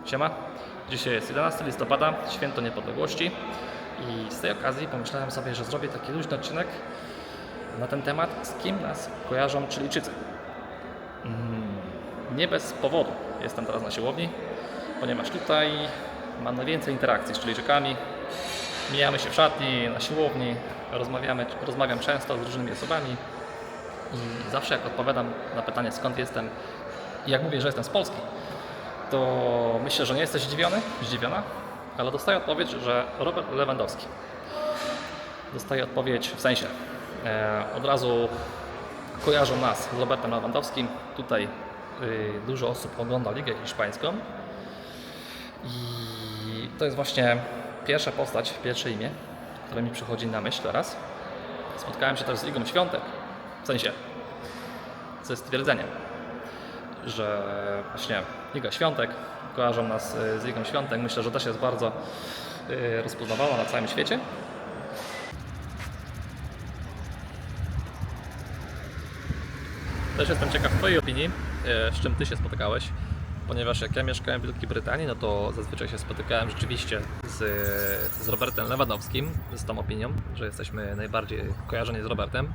Siema, dzisiaj jest 11 listopada, święto niepodległości i z tej okazji pomyślałem sobie, że zrobię taki luźny odcinek na ten temat, z kim nas kojarzą Chilijczycy. Nie bez powodu jestem teraz na siłowni, ponieważ tutaj mam najwięcej interakcji z Chilijczykami. Mijamy się w szatni, na siłowni, rozmawiam często z różnymi osobami i zawsze jak odpowiadam na pytanie, skąd jestem i jak mówię, że jestem z Polski, to myślę, że nie jesteś zdziwiona, ale dostaję odpowiedź, że Robert Lewandowski. Dostaję odpowiedź w sensie, od razu kojarzą nas z Robertem Lewandowskim. Tutaj dużo osób ogląda Ligę Hiszpańską i to jest właśnie pierwsza postać, pierwsze imię, które mi przychodzi na myśl teraz. Spotkałem się też z Igą Świątek, w sensie ze stwierdzeniem, że właśnie Iga Świątek, kojarzą nas z Igą Świątek, myślę, że też jest bardzo rozpoznawalna na całym świecie. Też jestem ciekaw Twojej opinii, z czym Ty się spotykałeś, ponieważ jak ja mieszkałem w Wielkiej Brytanii, no to zazwyczaj się spotykałem rzeczywiście z Robertem Lewandowskim, z tą opinią, że jesteśmy najbardziej kojarzeni z Robertem.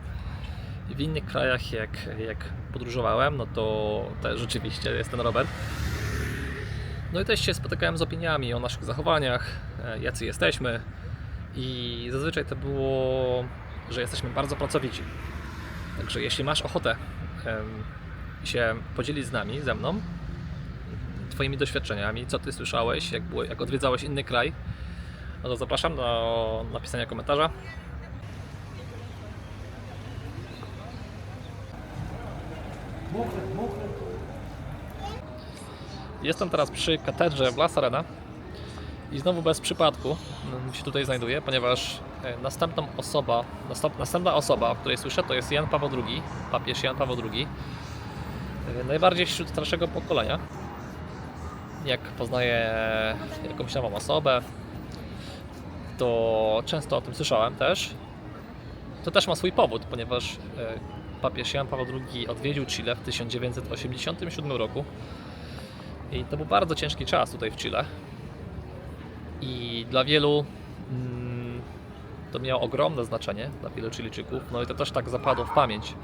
W innych krajach, jak podróżowałem, no to też rzeczywiście jest ten Robert. No i też się spotykałem z opiniami o naszych zachowaniach, jacy jesteśmy i zazwyczaj to było, że jesteśmy bardzo pracowici. Także jeśli masz ochotę się podzielić z nami, ze mną, Twoimi doświadczeniami, co Ty słyszałeś, jak odwiedzałeś inny kraj, no to zapraszam do napisania komentarza. Jestem teraz przy katedrze w La Serena i znowu bez przypadku się tutaj znajduję, ponieważ następna osoba, o której słyszę, to jest Jan Paweł II, papież Jan Paweł II. Najbardziej wśród starszego pokolenia. Jak poznaję jakąś nową osobę, to często o tym słyszałem też. To też ma swój powód, ponieważ papież Jan Paweł II odwiedził Chile w 1987 roku. I to był bardzo ciężki czas tutaj w Chile i dla wielu to miało ogromne znaczenie, dla wielu Chilijczyków, no i to też tak zapadło w pamięć.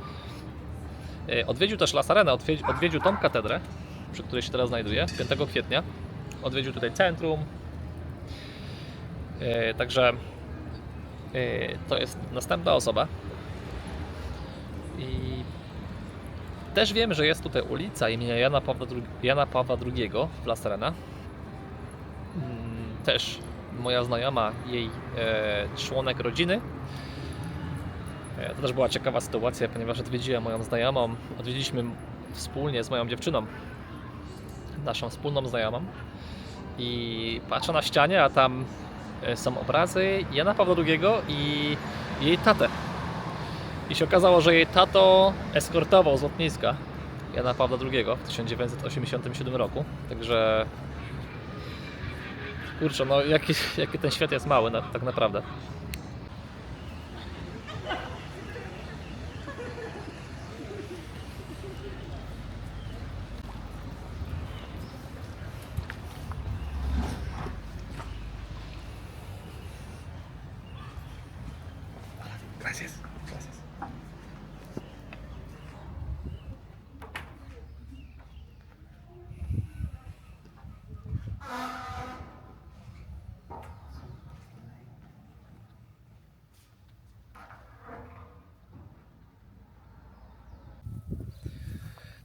Odwiedził też La Serena, odwiedził tą katedrę, przy której się teraz znajduję, 5 kwietnia. Odwiedził tutaj centrum, także to jest następna osoba. I też wiem, że jest tutaj ulica imienia Jana Pawła II w La Serena. Też moja znajoma, jej członek rodziny. To też była ciekawa sytuacja, ponieważ odwiedziłem moją znajomą. Odwiedziliśmy wspólnie z moją dziewczyną, naszą wspólną znajomą. I patrzę na ścianie, a tam są obrazy Jana Pawła II i jej tatę. I się okazało, że jej tato eskortował z lotniska Jana Pawła II w 1987 roku. Także kurczę, no jaki ten świat jest mały tak naprawdę. Gracias.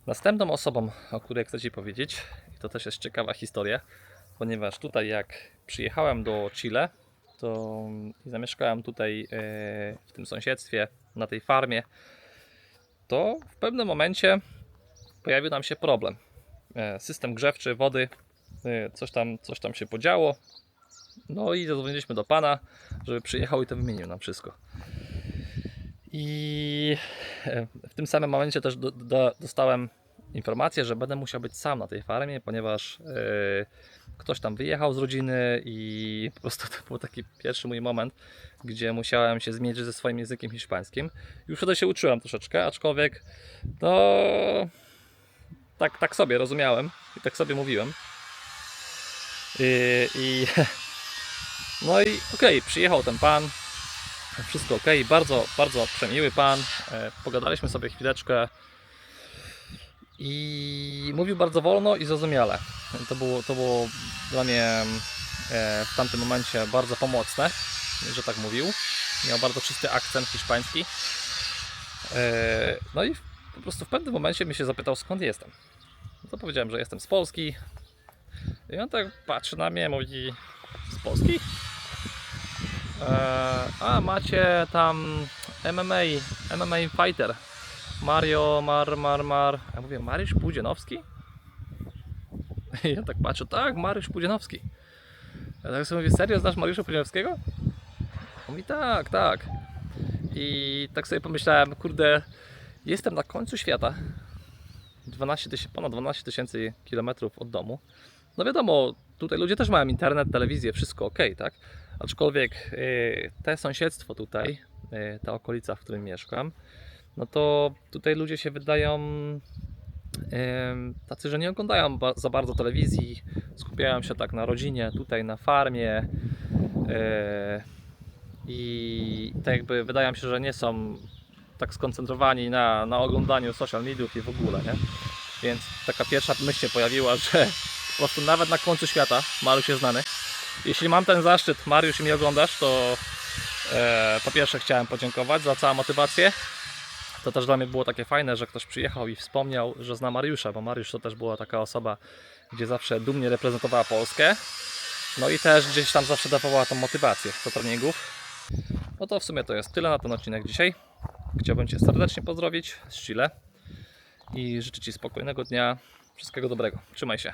Następną osobą, o której chcę Ci powiedzieć, i to też jest ciekawa historia, ponieważ tutaj jak przyjechałem do Chile, to zamieszkałem tutaj w tym sąsiedztwie, na tej farmie, to w pewnym momencie pojawił nam się problem. System grzewczy wody, coś tam się podziało, no i zadzwoniliśmy do pana, żeby przyjechał i to wymienił nam wszystko. I w tym samym momencie też dostałem informację, że będę musiał być sam na tej farmie, ponieważ ktoś tam wyjechał z rodziny i po prostu to był taki pierwszy mój moment, gdzie musiałem się zmierzyć ze swoim językiem hiszpańskim. Już wtedy się uczyłem troszeczkę, aczkolwiek no tak sobie rozumiałem i tak sobie mówiłem. I no i okej, przyjechał ten pan, wszystko okej, bardzo, bardzo przemiły pan, pogadaliśmy sobie chwileczkę i mówił bardzo wolno i zrozumiale. To było dla mnie w tamtym momencie bardzo pomocne, że tak mówił. Miał bardzo czysty akcent hiszpański. No i po prostu w pewnym momencie mi się zapytał, skąd jestem. No to powiedziałem, że jestem z Polski. I on tak patrzy na mnie, mówi, z Polski? A macie tam MMA fighter Mario Mar. Ja mówię, Mariusz Pudzianowski? I ja tak patrzę, tak, Mariusz Pudzianowski. Ja tak sobie mówię, serio znasz Mariusza Pudzianowskiego? On mówi, tak, tak. I tak sobie pomyślałem, kurde, jestem na końcu świata, ponad 12 tysięcy kilometrów od domu. No wiadomo, tutaj ludzie też mają internet, telewizję, wszystko ok, tak? Aczkolwiek te sąsiedztwo tutaj, ta okolica, w którym mieszkam, no to tutaj ludzie się wydają tacy, że nie oglądają za bardzo telewizji, skupiają się tak na rodzinie, tutaj na farmie i tak jakby wydaje mi się, że nie są tak skoncentrowani na oglądaniu social mediów i w ogóle, nie? Więc taka pierwsza myśl się pojawiła, że po prostu nawet na końcu świata Mariusz jest znany. Jeśli mam ten zaszczyt, Mariusz, i mnie oglądasz, to po pierwsze chciałem podziękować za całą motywację. To też dla mnie było takie fajne, że ktoś przyjechał i wspomniał, że zna Mariusza, bo Mariusz to też była taka osoba, gdzie zawsze dumnie reprezentowała Polskę. No i też gdzieś tam zawsze dawała tą motywację do treningów. No to w sumie to jest tyle na ten odcinek dzisiaj. Chciałbym Cię serdecznie pozdrowić z Chile i życzę Ci spokojnego dnia, wszystkiego dobrego. Trzymaj się.